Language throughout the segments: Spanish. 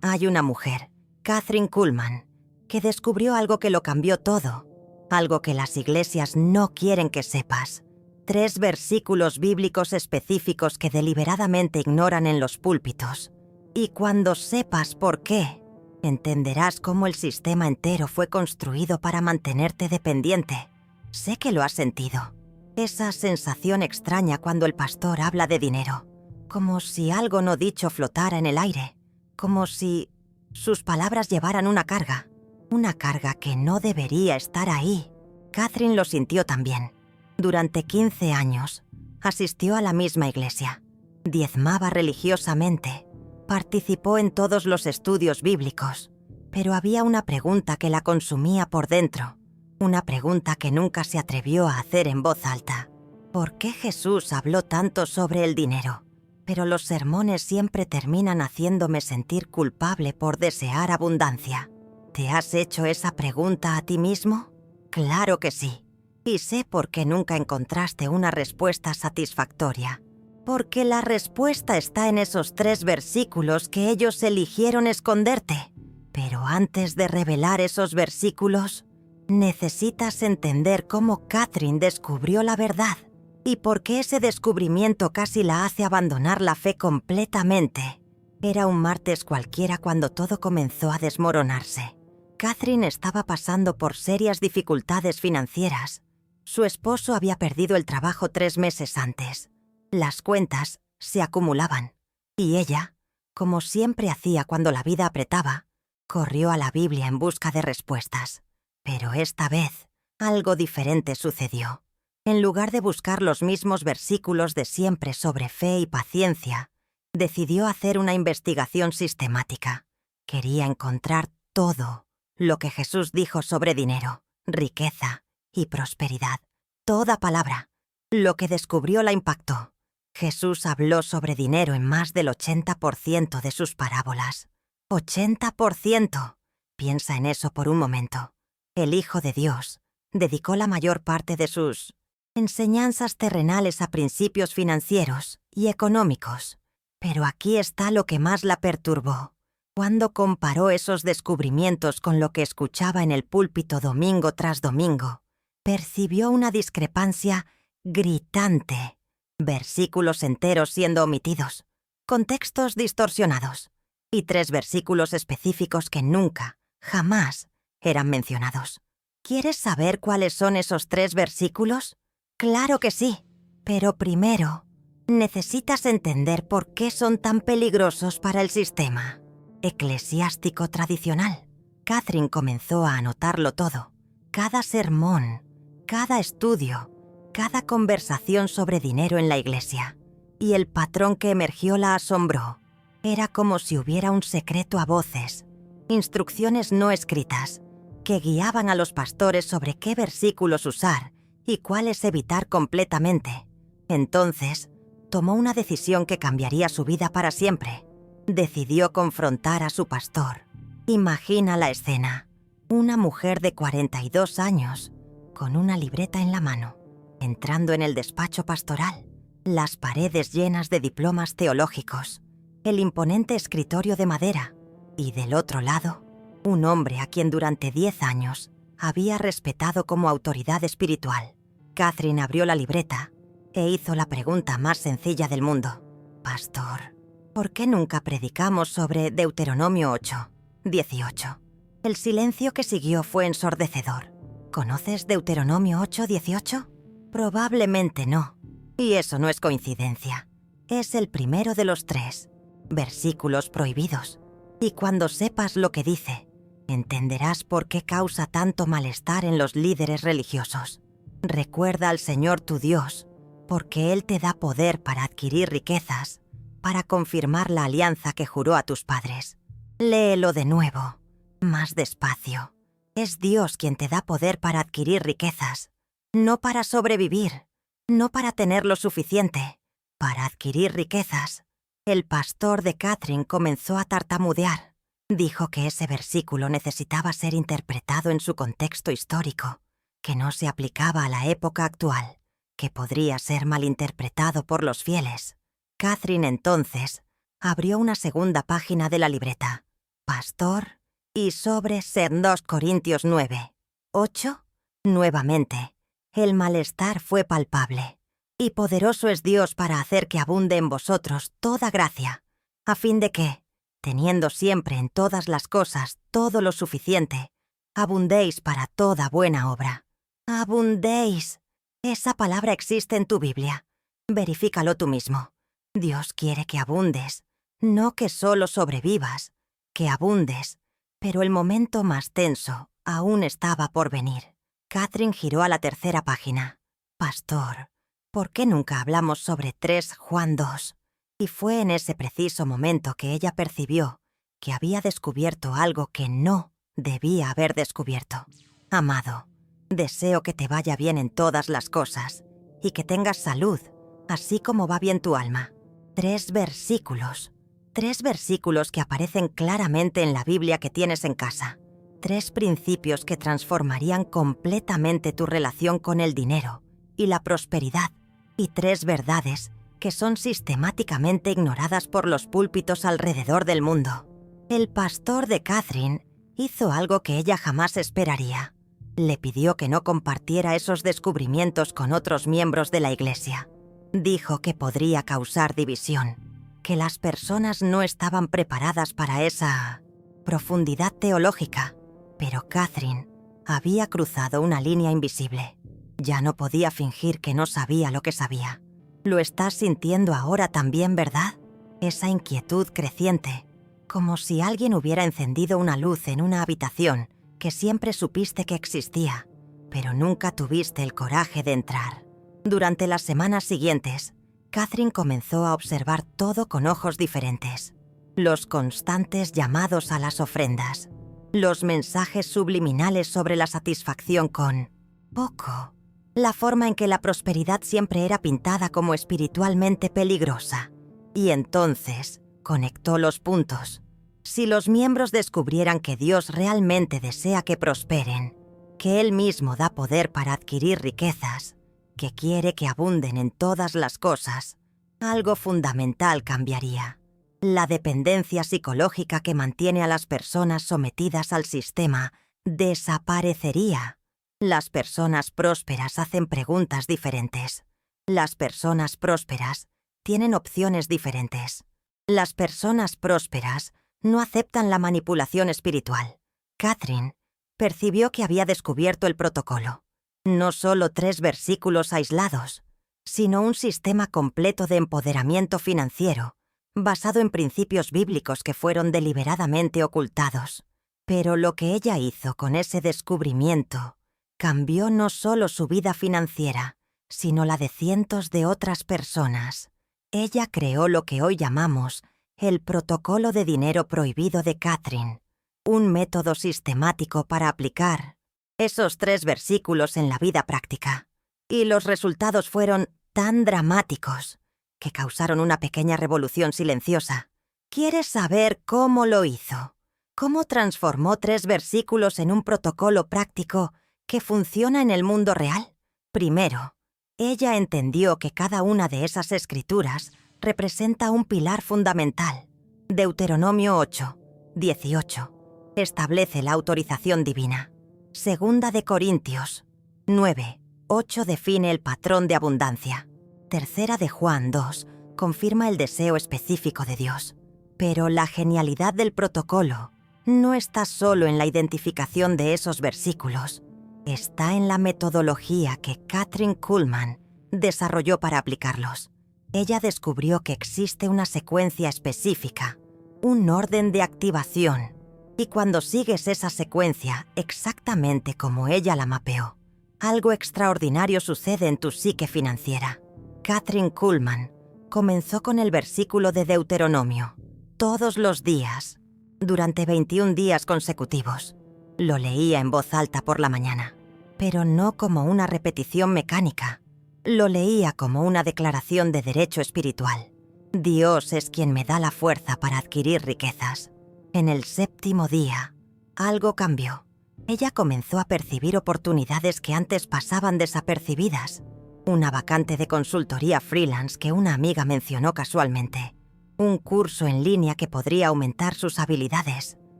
Hay una mujer, Kathryn Kuhlman, que descubrió algo que lo cambió todo, algo que las iglesias no quieren que sepas. 3 versículos bíblicos específicos que deliberadamente ignoran en los púlpitos. Y cuando sepas por qué, entenderás cómo el sistema entero fue construido para mantenerte dependiente. Sé que lo has sentido. Esa sensación extraña cuando el pastor habla de dinero. Como si algo no dicho flotara en el aire. Como si sus palabras llevaran una carga. Una carga que no debería estar ahí. Kathryn lo sintió también. Durante 15 años, asistió a la misma iglesia. Diezmaba religiosamente. Participó en todos los estudios bíblicos. Pero había una pregunta que la consumía por dentro. Una pregunta que nunca se atrevió a hacer en voz alta. ¿Por qué Jesús habló tanto sobre el dinero? Pero los sermones siempre terminan haciéndome sentir culpable por desear abundancia. ¿Te has hecho esa pregunta a ti mismo? Claro que sí. Y sé por qué nunca encontraste una respuesta satisfactoria. Porque la respuesta está en esos 3 versículos que ellos eligieron esconderte. Pero antes de revelar esos versículos, necesitas entender cómo Kathryn descubrió la verdad y por qué ese descubrimiento casi la hace abandonar la fe completamente. Era un martes cualquiera cuando todo comenzó a desmoronarse. Kathryn estaba pasando por serias dificultades financieras. Su esposo había perdido el trabajo 3 meses antes. Las cuentas se acumulaban y ella, como siempre hacía cuando la vida apretaba, corrió a la Biblia en busca de respuestas. Pero esta vez, algo diferente sucedió. En lugar de buscar los mismos versículos de siempre sobre fe y paciencia, decidió hacer una investigación sistemática. Quería encontrar todo lo que Jesús dijo sobre dinero, riqueza y prosperidad. Toda palabra. Lo que descubrió la impactó. Jesús habló sobre dinero en más del 80% de sus parábolas. ¡80%! Piensa en eso por un momento. El Hijo de Dios dedicó la mayor parte de sus enseñanzas terrenales a principios financieros y económicos. Pero aquí está lo que más la perturbó. Cuando comparó esos descubrimientos con lo que escuchaba en el púlpito domingo tras domingo, percibió una discrepancia gritante. Versículos enteros siendo omitidos, contextos distorsionados y 3 versículos específicos que nunca, jamás, eran mencionados. ¿Quieres saber cuáles son esos 3 versículos? Claro que sí, pero primero, necesitas entender por qué son tan peligrosos para el sistema eclesiástico tradicional. Kathryn comenzó a anotarlo todo. Cada sermón, cada estudio, cada conversación sobre dinero en la iglesia. Y el patrón que emergió la asombró. Era como si hubiera un secreto a voces, instrucciones no escritas, que guiaban a los pastores sobre qué versículos usar y cuáles evitar completamente. Entonces, tomó una decisión que cambiaría su vida para siempre. Decidió confrontar a su pastor. Imagina la escena. Una mujer de 42 años, con una libreta en la mano, entrando en el despacho pastoral, las paredes llenas de diplomas teológicos, el imponente escritorio de madera, y del otro lado, un hombre a quien durante 10 años había respetado como autoridad espiritual. Kathryn abrió la libreta e hizo la pregunta más sencilla del mundo. Pastor, ¿por qué nunca predicamos sobre Deuteronomio 8, 18? El silencio que siguió fue ensordecedor. ¿Conoces Deuteronomio 8, 18? Probablemente no. Y eso no es coincidencia. Es el primero de los 3 versículos prohibidos. Y cuando sepas lo que dice, entenderás por qué causa tanto malestar en los líderes religiosos. Recuerda al Señor tu Dios, porque Él te da poder para adquirir riquezas, para confirmar la alianza que juró a tus padres. Léelo de nuevo, más despacio. Es Dios quien te da poder para adquirir riquezas, no para sobrevivir, no para tener lo suficiente, para adquirir riquezas. El pastor de Kathryn comenzó a tartamudear. Dijo que ese versículo necesitaba ser interpretado en su contexto histórico, que no se aplicaba a la época actual, que podría ser malinterpretado por los fieles. Kathryn entonces abrió una segunda página de la libreta. pastor y sobre 2 Corintios 9, 8. Nuevamente, el malestar fue palpable, y poderoso es Dios para hacer que abunde en vosotros toda gracia, a fin de que, teniendo siempre en todas las cosas todo lo suficiente, abundéis para toda buena obra. Abundéis. Esa palabra existe en tu Biblia. Verifícalo tú mismo. Dios quiere que abundes, no que solo sobrevivas, que abundes, pero el momento más tenso aún estaba por venir. Catherine giró a la tercera página. Pastor, ¿por qué nunca hablamos sobre 3 Juan 2? Y fue en ese preciso momento que ella percibió que había descubierto algo que no debía haber descubierto. Amado, deseo que te vaya bien en todas las cosas y que tengas salud, así como va bien tu alma. 3 versículos. 3 versículos que aparecen claramente en la Biblia que tienes en casa. 3 principios que transformarían completamente tu relación con el dinero y la prosperidad. Y 3 verdades que son sistemáticamente ignoradas por los púlpitos alrededor del mundo. El pastor de Catherine hizo algo que ella jamás esperaría. Le pidió que no compartiera esos descubrimientos con otros miembros de la iglesia. Dijo que podría causar división, que las personas no estaban preparadas para esa profundidad teológica. Pero Catherine había cruzado una línea invisible. Ya no podía fingir que no sabía lo que sabía. Lo estás sintiendo ahora también, ¿verdad? Esa inquietud creciente, como si alguien hubiera encendido una luz en una habitación que siempre supiste que existía, pero nunca tuviste el coraje de entrar. Durante las semanas siguientes, Catherine comenzó a observar todo con ojos diferentes. Los constantes llamados a las ofrendas, los mensajes subliminales sobre la satisfacción con poco, la forma en que la prosperidad siempre era pintada como espiritualmente peligrosa. Y entonces conectó los puntos. Si los miembros descubrieran que Dios realmente desea que prosperen, que Él mismo da poder para adquirir riquezas, que quiere que abunden en todas las cosas, algo fundamental cambiaría. La dependencia psicológica que mantiene a las personas sometidas al sistema desaparecería. Las personas prósperas hacen preguntas diferentes. Las personas prósperas tienen opciones diferentes. Las personas prósperas no aceptan la manipulación espiritual. Catherine percibió que había descubierto el protocolo. No solo 3 versículos aislados, sino un sistema completo de empoderamiento financiero, basado en principios bíblicos que fueron deliberadamente ocultados. Pero lo que ella hizo con ese descubrimiento cambió no solo su vida financiera, sino la de cientos de otras personas. Ella creó lo que hoy llamamos el protocolo de dinero prohibido de Catherine, un método sistemático para aplicar esos 3 versículos en la vida práctica. Y los resultados fueron tan dramáticos que causaron una pequeña revolución silenciosa. ¿Quieres saber cómo lo hizo? ¿Cómo transformó 3 versículos en un protocolo práctico que funciona en el mundo real? Primero, ella entendió que cada una de esas escrituras representa un pilar fundamental. Deuteronomio 8, 18 establece la autorización divina. Segunda de Corintios 9, 8 define el patrón de abundancia. Tercera de Juan 2 confirma el deseo específico de Dios. Pero la genialidad del protocolo no está solo en la identificación de esos versículos. Está en la metodología que Kathryn Kuhlman desarrolló para aplicarlos. Ella descubrió que existe una secuencia específica, un orden de activación, y cuando sigues esa secuencia exactamente como ella la mapeó, algo extraordinario sucede en tu psique financiera. Kathryn Kuhlman comenzó con el versículo de Deuteronomio, todos los días, durante 21 días consecutivos. Lo leía en voz alta por la mañana, pero no como una repetición mecánica. Lo leía como una declaración de derecho espiritual. Dios es quien me da la fuerza para adquirir riquezas. En el 7º día, algo cambió. Ella comenzó a percibir oportunidades que antes pasaban desapercibidas. Una vacante de consultoría freelance que una amiga mencionó casualmente. Un curso en línea que podría aumentar sus habilidades.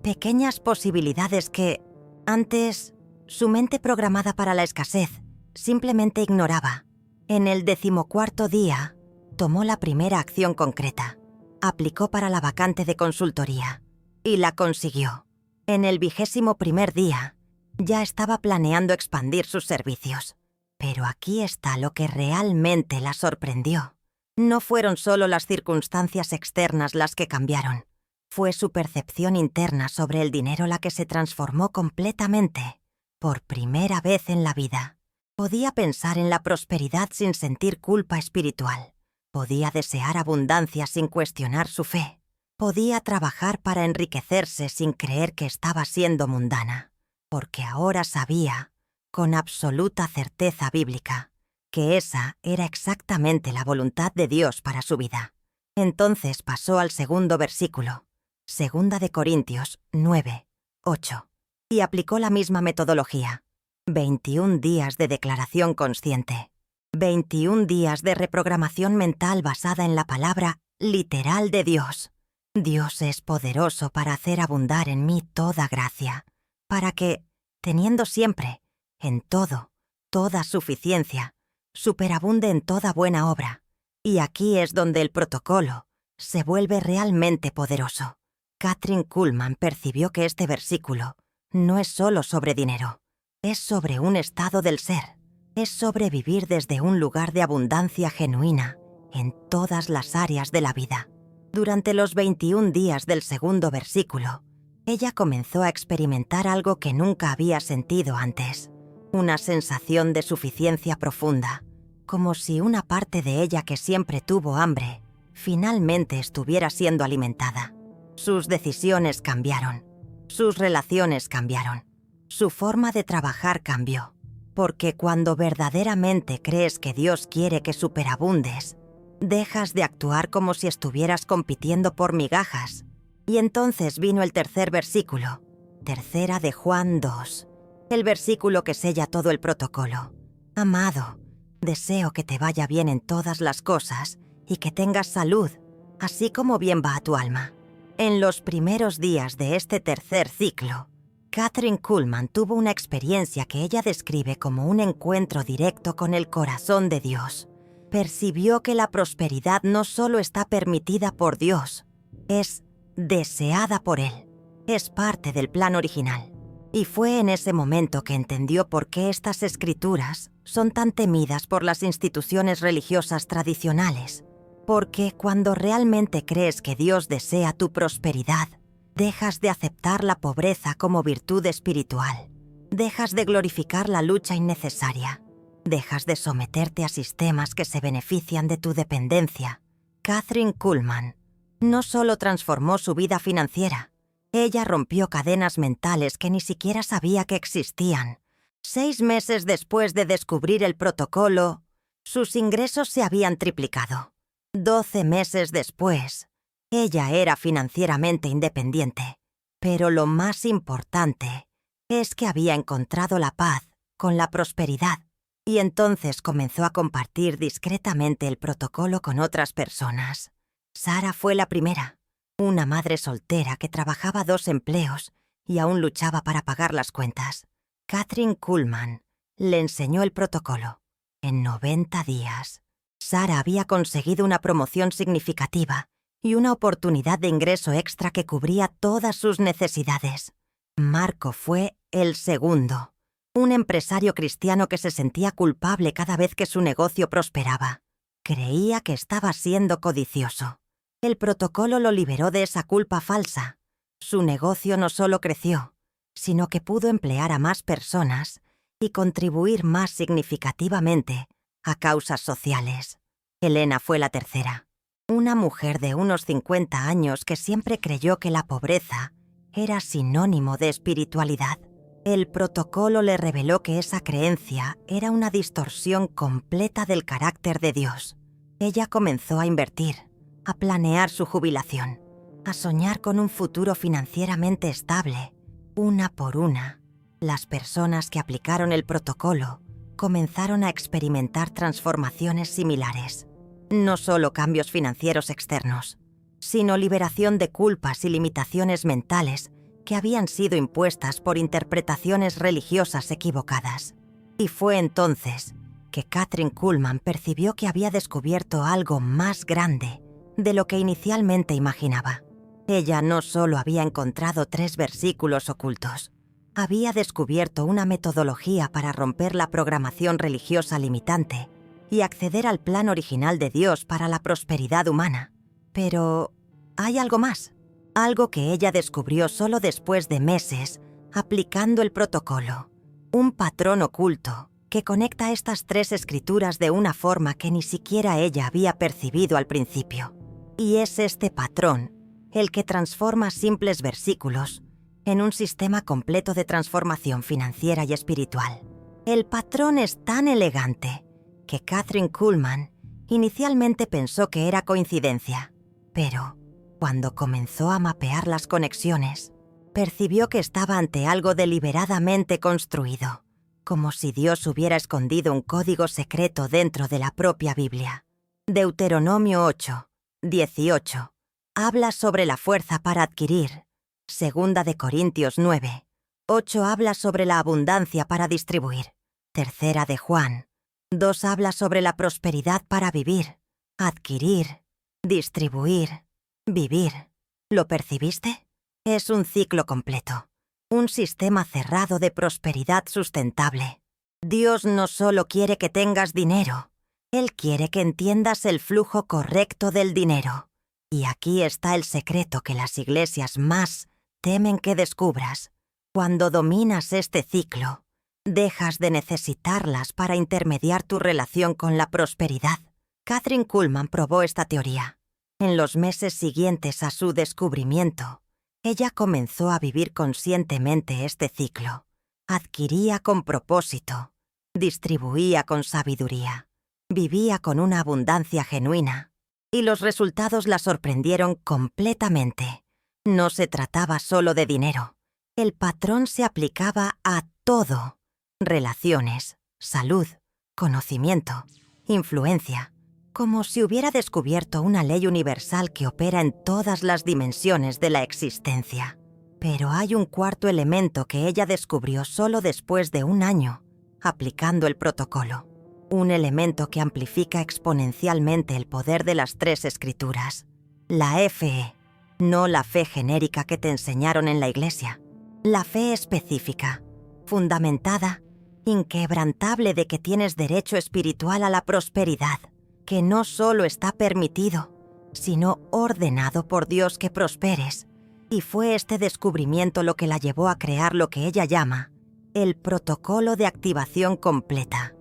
Pequeñas posibilidades que, antes, su mente programada para la escasez simplemente ignoraba. En el 14º día, tomó la primera acción concreta. Aplicó para la vacante de consultoría y la consiguió. En el 21º día, ya estaba planeando expandir sus servicios. Pero aquí está lo que realmente la sorprendió. No fueron solo las circunstancias externas las que cambiaron. Fue su percepción interna sobre el dinero la que se transformó completamente. Por primera vez en la vida, podía pensar en la prosperidad sin sentir culpa espiritual. Podía desear abundancia sin cuestionar su fe. Podía trabajar para enriquecerse sin creer que estaba siendo mundana. Porque ahora sabía, con absoluta certeza bíblica, que esa era exactamente la voluntad de Dios para su vida. Entonces pasó al segundo versículo, 2 de Corintios 9, 8, y aplicó la misma metodología. 21 días de declaración consciente. 21 días de reprogramación mental basada en la palabra literal de Dios. Dios es poderoso para hacer abundar en mí toda gracia, para que, teniendo siempre, en todo, toda suficiencia, superabunde en toda buena obra. Y aquí es donde el protocolo se vuelve realmente poderoso. Kathryn Kuhlman percibió que este versículo no es solo sobre dinero, es sobre un estado del ser, es sobre vivir desde un lugar de abundancia genuina en todas las áreas de la vida. Durante los 21 días del segundo versículo, ella comenzó a experimentar algo que nunca había sentido antes, una sensación de suficiencia profunda, como si una parte de ella que siempre tuvo hambre, finalmente estuviera siendo alimentada. Sus decisiones cambiaron, sus relaciones cambiaron, su forma de trabajar cambió, porque cuando verdaderamente crees que Dios quiere que superabundes, dejas de actuar como si estuvieras compitiendo por migajas. Y entonces vino el tercer versículo, 3 de Juan 2, el versículo que sella todo el protocolo. Amado, deseo que te vaya bien en todas las cosas y que tengas salud, así como bien va a tu alma. En los primeros días de este tercer ciclo, Kathryn Kuhlman tuvo una experiencia que ella describe como un encuentro directo con el corazón de Dios. Percibió que la prosperidad no solo está permitida por Dios, es deseada por Él. Es parte del plan original. Y fue en ese momento que entendió por qué estas escrituras son tan temidas por las instituciones religiosas tradicionales. Porque cuando realmente crees que Dios desea tu prosperidad, dejas de aceptar la pobreza como virtud espiritual. Dejas de glorificar la lucha innecesaria. Dejas de someterte a sistemas que se benefician de tu dependencia. Kathryn Kuhlman no solo transformó su vida financiera, ella rompió cadenas mentales que ni siquiera sabía que existían. 6 meses después de descubrir el protocolo, sus ingresos se habían triplicado. 12 meses después, ella era financieramente independiente. Pero lo más importante es que había encontrado la paz con la prosperidad. Y entonces comenzó a compartir discretamente el protocolo con otras personas. Sara fue la primera, una madre soltera que trabajaba 2 empleos y aún luchaba para pagar las cuentas. Kathryn Kuhlman le enseñó el protocolo. En 90 días, Sara había conseguido una promoción significativa y una oportunidad de ingreso extra que cubría todas sus necesidades. Marco fue el segundo, un empresario cristiano que se sentía culpable cada vez que su negocio prosperaba. Creía que estaba siendo codicioso. El protocolo lo liberó de esa culpa falsa. Su negocio no solo creció, sino que pudo emplear a más personas y contribuir más significativamente a causas sociales. Elena fue la tercera, una mujer de unos 50 años que siempre creyó que la pobreza era sinónimo de espiritualidad. El protocolo le reveló que esa creencia era una distorsión completa del carácter de Dios. Ella comenzó a invertir, a planear su jubilación, a soñar con un futuro financieramente estable. Una por una, las personas que aplicaron el protocolo comenzaron a experimentar transformaciones similares. No solo cambios financieros externos, sino liberación de culpas y limitaciones mentales que habían sido impuestas por interpretaciones religiosas equivocadas. Y fue entonces que Kathryn Kuhlman percibió que había descubierto algo más grande de lo que inicialmente imaginaba. Ella no solo había encontrado 3 versículos ocultos, había descubierto una metodología para romper la programación religiosa limitante y acceder al plan original de Dios para la prosperidad humana. Pero hay algo más, algo que ella descubrió solo después de meses aplicando el protocolo, un patrón oculto que conecta estas 3 escrituras de una forma que ni siquiera ella había percibido al principio. Y es este patrón el que transforma simples versículos en un sistema completo de transformación financiera y espiritual. El patrón es tan elegante que Kathryn Kuhlman inicialmente pensó que era coincidencia, pero cuando comenzó a mapear las conexiones, percibió que estaba ante algo deliberadamente construido, como si Dios hubiera escondido un código secreto dentro de la propia Biblia. Deuteronomio 8, 18 habla sobre la fuerza para adquirir. Segunda de Corintios 9, 8 habla sobre la abundancia para distribuir. Tercera de Juan 2 habla sobre la prosperidad para vivir, adquirir, distribuir, vivir. ¿Lo percibiste? Es un ciclo completo, un sistema cerrado de prosperidad sustentable. Dios no solo quiere que tengas dinero, Él quiere que entiendas el flujo correcto del dinero. Y aquí está el secreto que las iglesias más temen que descubras. Cuando dominas este ciclo, dejas de necesitarlas para intermediar tu relación con la prosperidad. Kathryn Kuhlman probó esta teoría. En los meses siguientes a su descubrimiento, ella comenzó a vivir conscientemente este ciclo. Adquiría con propósito, distribuía con sabiduría, vivía con una abundancia genuina, y los resultados la sorprendieron completamente. No se trataba solo de dinero. El patrón se aplicaba a todo: relaciones, salud, conocimiento, influencia, como si hubiera descubierto una ley universal que opera en todas las dimensiones de la existencia. Pero hay un cuarto elemento que ella descubrió solo después de 1 año, aplicando el protocolo. Un elemento que amplifica exponencialmente el poder de las 3 escrituras. La FE, no la fe genérica que te enseñaron en la iglesia. La fe específica, fundamentada, inquebrantable de que tienes derecho espiritual a la prosperidad, que no solo está permitido, sino ordenado por Dios que prosperes. Y fue este descubrimiento lo que la llevó a crear lo que ella llama el protocolo de activación completa.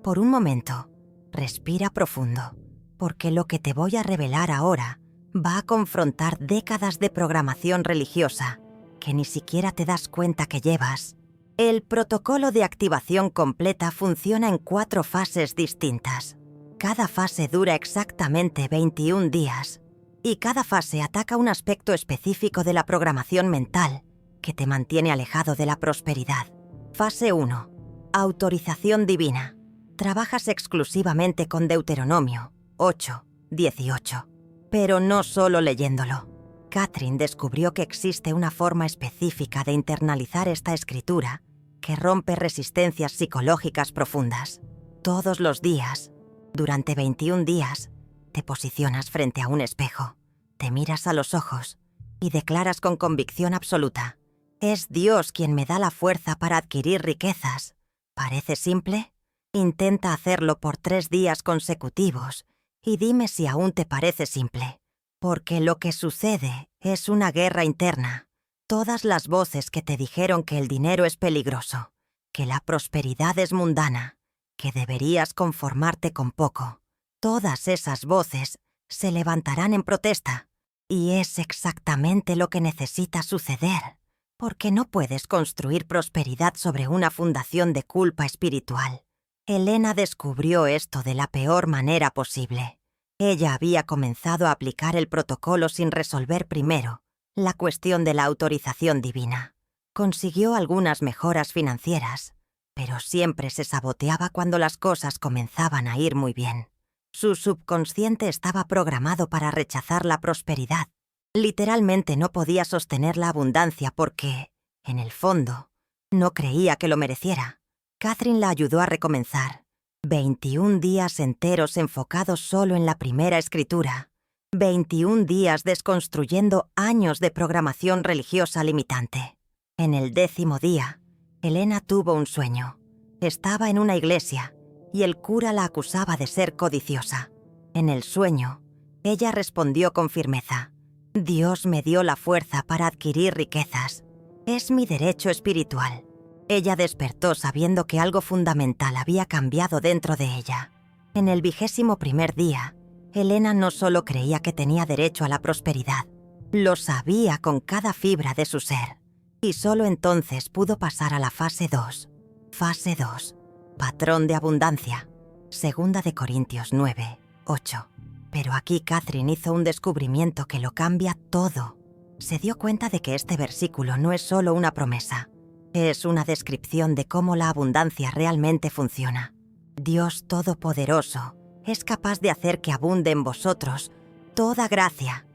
Por un momento, respira profundo, porque lo que te voy a revelar ahora va a confrontar décadas de programación religiosa que ni siquiera te das cuenta que llevas. El protocolo de activación completa funciona en 4 fases distintas. Cada fase dura exactamente 21 días, y cada fase ataca un aspecto específico de la programación mental que te mantiene alejado de la prosperidad. Fase 1. Autorización divina. Trabajas exclusivamente con Deuteronomio 8, 18. Pero no solo leyéndolo. Kathryn descubrió que existe una forma específica de internalizar esta escritura que rompe resistencias psicológicas profundas. Todos los días, durante 21 días, te posicionas frente a un espejo, te miras a los ojos y declaras con convicción absoluta: es Dios quien me da la fuerza para adquirir riquezas. ¿Parece simple? Intenta hacerlo por 3 días consecutivos y dime si aún te parece simple. Porque lo que sucede es una guerra interna. Todas las voces que te dijeron que el dinero es peligroso, que la prosperidad es mundana, que deberías conformarte con poco, todas esas voces se levantarán en protesta. Y es exactamente lo que necesita suceder, porque no puedes construir prosperidad sobre una fundación de culpa espiritual. Elena descubrió esto de la peor manera posible. Ella había comenzado a aplicar el protocolo sin resolver primero la cuestión de la autorización divina. Consiguió algunas mejoras financieras, pero siempre se saboteaba cuando las cosas comenzaban a ir muy bien. Su subconsciente estaba programado para rechazar la prosperidad, Literalmente no podía sostener la abundancia porque, en el fondo, no creía que lo mereciera. Catherine la ayudó a recomenzar. 21 días enteros enfocados solo en la primera escritura. 21 días desconstruyendo años de programación religiosa limitante. En el 10º día, Elena tuvo un sueño. Estaba en una iglesia y el cura la acusaba de ser codiciosa. En el sueño, ella respondió con firmeza: Dios me dio la fuerza para adquirir riquezas. Es mi derecho espiritual. Ella despertó sabiendo que algo fundamental había cambiado dentro de ella. En el 21º día, Elena no solo creía que tenía derecho a la prosperidad, lo sabía con cada fibra de su ser. Y solo entonces pudo pasar a la fase 2. Fase 2. Patrón de abundancia. 2 de Corintios 9, 8. Pero aquí Catherine hizo un descubrimiento que lo cambia todo. Se dio cuenta de que este versículo no es solo una promesa. Es una descripción de cómo la abundancia realmente funciona. Dios Todopoderoso es capaz de hacer que abunde en vosotros toda gracia,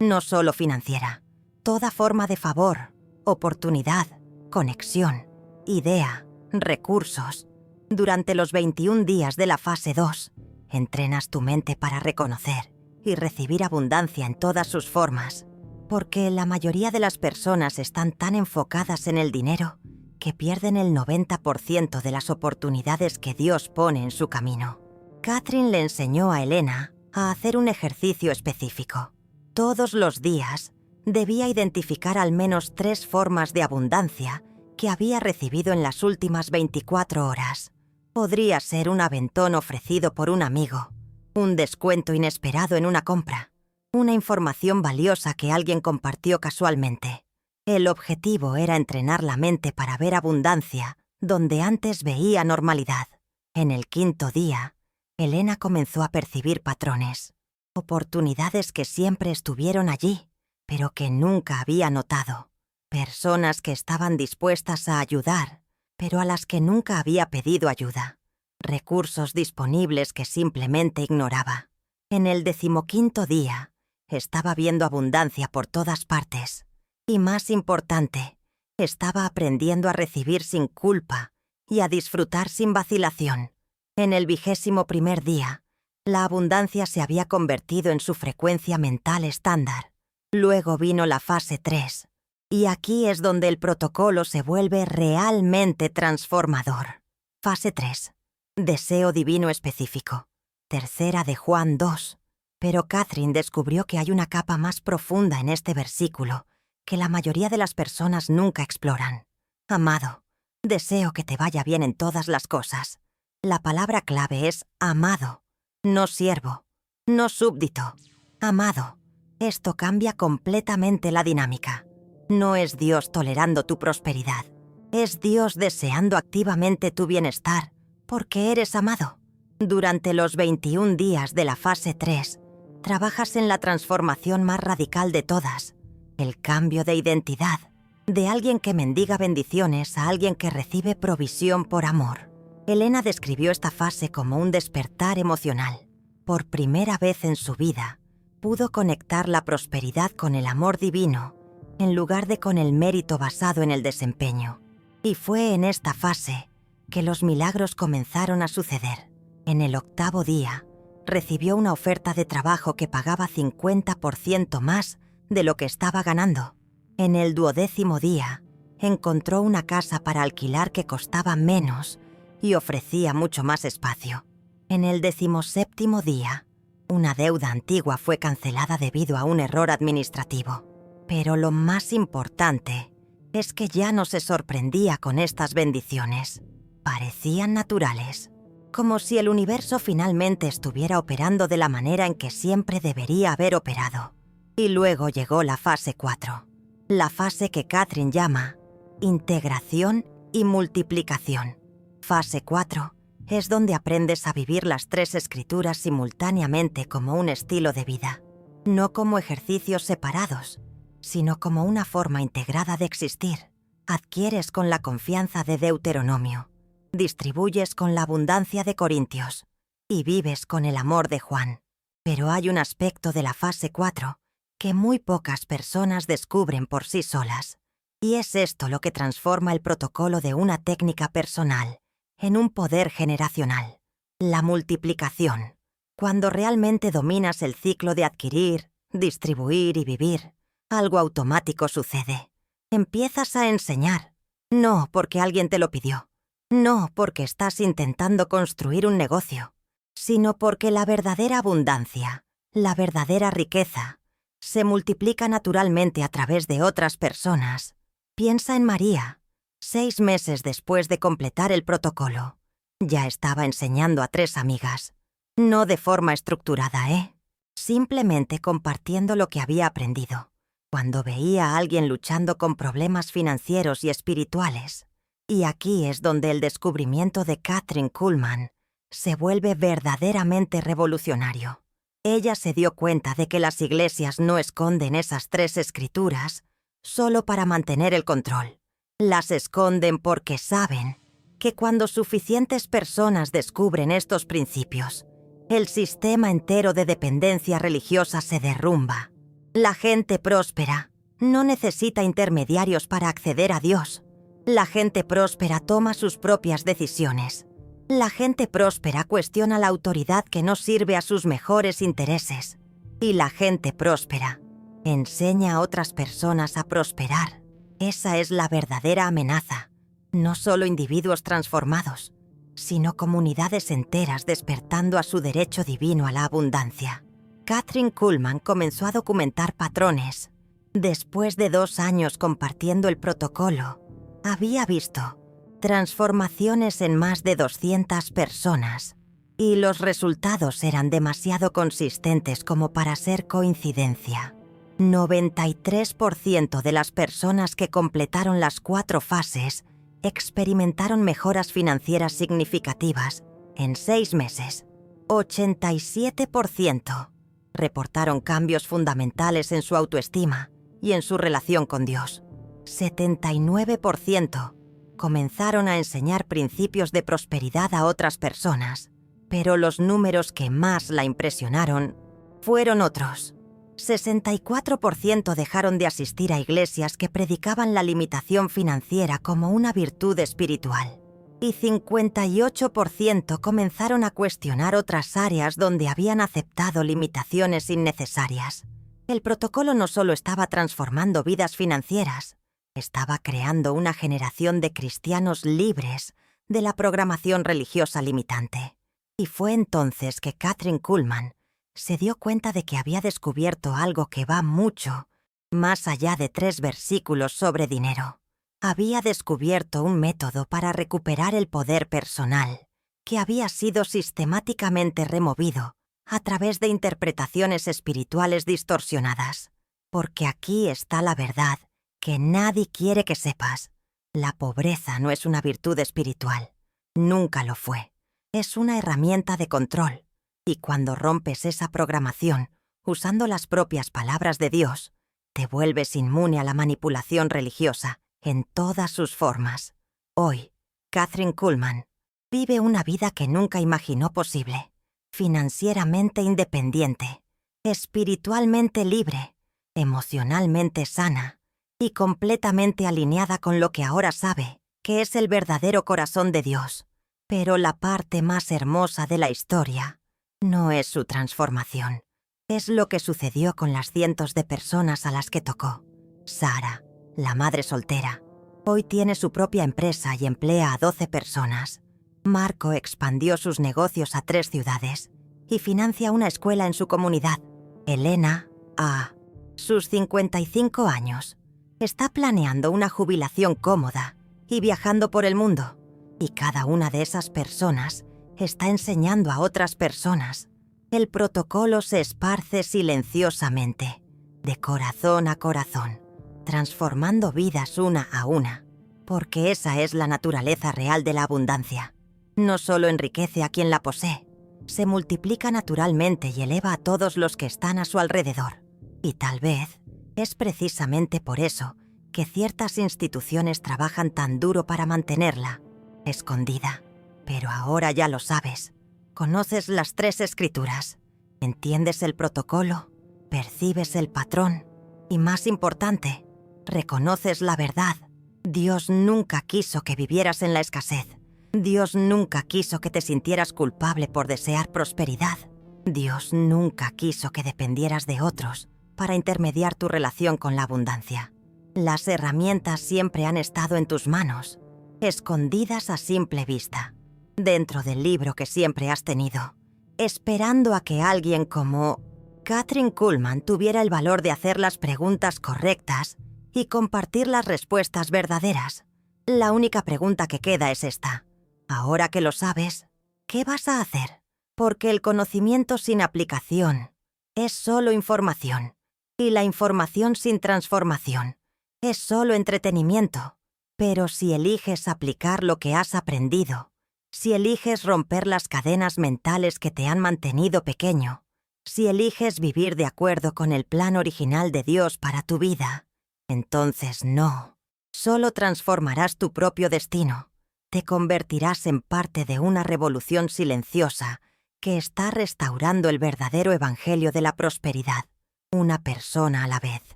no solo financiera, toda forma de favor, oportunidad, conexión, idea, recursos. Durante los 21 días de la fase 2, entrenas tu mente para reconocer y recibir abundancia en todas sus formas, porque la mayoría de las personas están tan enfocadas en el dinero que pierden el 90% de las oportunidades que Dios pone en su camino. Catherine le enseñó a Elena a hacer un ejercicio específico. Todos los días debía identificar al menos 3 formas de abundancia que había recibido en las últimas 24 horas. Podría ser un aventón ofrecido por un amigo, un descuento inesperado en una compra, una información valiosa que alguien compartió casualmente. El objetivo era entrenar la mente para ver abundancia donde antes veía normalidad. En el 5º día, Elena comenzó a percibir patrones, oportunidades que siempre estuvieron allí, pero que nunca había notado. Personas que estaban dispuestas a ayudar, pero a las que nunca había pedido ayuda. Recursos disponibles que simplemente ignoraba. En el 15º día, estaba viendo abundancia por todas partes. Y más importante, estaba aprendiendo a recibir sin culpa y a disfrutar sin vacilación. En el 21º día, la abundancia se había convertido en su frecuencia mental estándar. Luego vino la fase 3. Y aquí es donde el protocolo se vuelve realmente transformador. Fase 3. Deseo divino específico. 3 de Juan 2. Pero Catherine descubrió que hay una capa más profunda en este versículo que la mayoría de las personas nunca exploran. Amado, deseo que te vaya bien en todas las cosas. La palabra clave es amado, no siervo, no súbdito. Amado. Esto cambia completamente la dinámica. No es Dios tolerando tu prosperidad. Es Dios deseando activamente tu bienestar, porque eres amado. Durante los 21 días de la fase 3, trabajas en la transformación más radical de todas, el cambio de identidad, de alguien que mendiga bendiciones a alguien que recibe provisión por amor. Elena describió esta fase como un despertar emocional. Por primera vez en su vida, pudo conectar la prosperidad con el amor divino, en lugar de con el mérito basado en el desempeño. Y fue en esta fase que los milagros comenzaron a suceder. En el 8º día, recibió una oferta de trabajo que pagaba 50% más de lo que estaba ganando. En el 12º día, encontró una casa para alquilar que costaba menos y ofrecía mucho más espacio. En el 17º día, una deuda antigua fue cancelada debido a un error administrativo. Pero lo más importante es que ya no se sorprendía con estas bendiciones. Parecían naturales, como si el universo finalmente estuviera operando de la manera en que siempre debería haber operado. Y luego llegó la fase 4, la fase que Catherine llama integración y multiplicación. Fase 4 es donde aprendes a vivir las 3 escrituras simultáneamente como un estilo de vida, no como ejercicios separados, sino como una forma integrada de existir. Adquieres con la confianza de Deuteronomio, distribuyes con la abundancia de Corintios y vives con el amor de Juan. Pero hay un aspecto de la fase 4 que muy pocas personas descubren por sí solas. Y es esto lo que transforma el protocolo de una técnica personal en un poder generacional: la multiplicación. Cuando realmente dominas el ciclo de adquirir, distribuir y vivir, algo automático sucede. Empiezas a enseñar, no porque alguien te lo pidió, no porque estás intentando construir un negocio, sino porque la verdadera abundancia, la verdadera riqueza, se multiplica naturalmente a través de otras personas. Piensa en María. 6 meses después de completar el protocolo, ya estaba enseñando a 3 amigas. No de forma estructurada, simplemente compartiendo lo que había aprendido. Cuando veía a alguien luchando con problemas financieros y espirituales. Y aquí es donde el descubrimiento de Kathryn Kuhlman se vuelve verdaderamente revolucionario. Ella se dio cuenta de que las iglesias no esconden esas 3 escrituras solo para mantener el control. Las esconden porque saben que cuando suficientes personas descubren estos principios, el sistema entero de dependencia religiosa se derrumba. La gente próspera no necesita intermediarios para acceder a Dios. La gente próspera toma sus propias decisiones. La gente próspera cuestiona la autoridad que no sirve a sus mejores intereses. Y la gente próspera enseña a otras personas a prosperar. Esa es la verdadera amenaza. No solo individuos transformados, sino comunidades enteras despertando a su derecho divino a la abundancia. Kathryn Kuhlman comenzó a documentar patrones. Después de 2 años compartiendo el protocolo, había visto transformaciones en más de 200 personas, y los resultados eran demasiado consistentes como para ser coincidencia. 93% de las personas que completaron las 4 fases experimentaron mejoras financieras significativas en 6 meses. 87% reportaron cambios fundamentales en su autoestima y en su relación con Dios. 79% comenzaron a enseñar principios de prosperidad a otras personas, pero los números que más la impresionaron fueron otros. 64% dejaron de asistir a iglesias que predicaban la limitación financiera como una virtud espiritual. Y 58% comenzaron a cuestionar otras áreas donde habían aceptado limitaciones innecesarias. El protocolo no solo estaba transformando vidas financieras, estaba creando una generación de cristianos libres de la programación religiosa limitante. Y fue entonces que Kathryn Kuhlman se dio cuenta de que había descubierto algo que va mucho más allá de 3 versículos sobre dinero. Había descubierto un método para recuperar el poder personal, que había sido sistemáticamente removido a través de interpretaciones espirituales distorsionadas. Porque aquí está la verdad que nadie quiere que sepas. La pobreza no es una virtud espiritual. Nunca lo fue. Es una herramienta de control. Y cuando rompes esa programación, usando las propias palabras de Dios, te vuelves inmune a la manipulación religiosa en todas sus formas. Hoy, Kathryn Kuhlman vive una vida que nunca imaginó posible, financieramente independiente, espiritualmente libre, emocionalmente sana y completamente alineada con lo que ahora sabe, que es el verdadero corazón de Dios. Pero la parte más hermosa de la historia no es su transformación. Es lo que sucedió con las cientos de personas a las que tocó. Sara, la madre soltera, hoy tiene su propia empresa y emplea a 12 personas. Marco expandió sus negocios a 3 ciudades y financia una escuela en su comunidad. Elena, a sus 55 años, está planeando una jubilación cómoda y viajando por el mundo. Y cada una de esas personas está enseñando a otras personas. El protocolo se esparce silenciosamente, de corazón a corazón, transformando vidas una a una, porque esa es la naturaleza real de la abundancia. No solo enriquece a quien la posee, se multiplica naturalmente y eleva a todos los que están a su alrededor. Y tal vez es precisamente por eso que ciertas instituciones trabajan tan duro para mantenerla escondida. Pero ahora ya lo sabes. Conoces las 3 escrituras Entiendes el protocolo, percibes el patrón y, más importante, reconoces la verdad. Dios nunca quiso que vivieras en la escasez. Dios nunca quiso que te sintieras culpable por desear prosperidad. Dios nunca quiso que dependieras de otros para intermediar tu relación con la abundancia. Las herramientas siempre han estado en tus manos, escondidas a simple vista, dentro del libro que siempre has tenido, esperando a que alguien como Kathryn Kuhlman tuviera el valor de hacer las preguntas correctas y compartir las respuestas verdaderas. La única pregunta que queda es esta. Ahora que lo sabes, ¿qué vas a hacer? Porque el conocimiento sin aplicación es solo información, y la información sin transformación es solo entretenimiento. Pero si eliges aplicar lo que has aprendido, si eliges romper las cadenas mentales que te han mantenido pequeño, si eliges vivir de acuerdo con el plan original de Dios para tu vida, entonces no, solo transformarás tu propio destino. Te convertirás en parte de una revolución silenciosa que está restaurando el verdadero evangelio de la prosperidad. Una persona a la vez,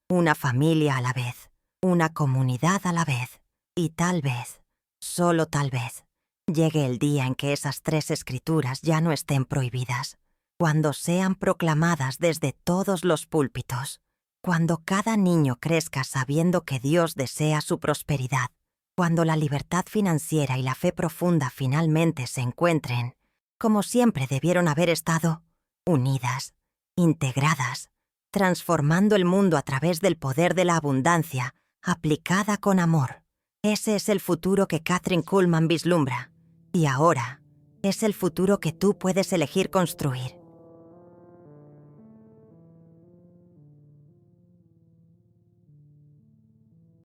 una familia a la vez, una comunidad a la vez. Y tal vez, solo tal vez, llegue el día en que esas 3 escrituras ya no estén prohibidas, cuando sean proclamadas desde todos los púlpitos, cuando cada niño crezca sabiendo que Dios desea su prosperidad, cuando la libertad financiera y la fe profunda finalmente se encuentren, como siempre debieron haber estado, unidas, integradas, transformando el mundo a través del poder de la abundancia, aplicada con amor. Ese es el futuro que Kathryn Kuhlman vislumbra. Y ahora, es el futuro que tú puedes elegir construir.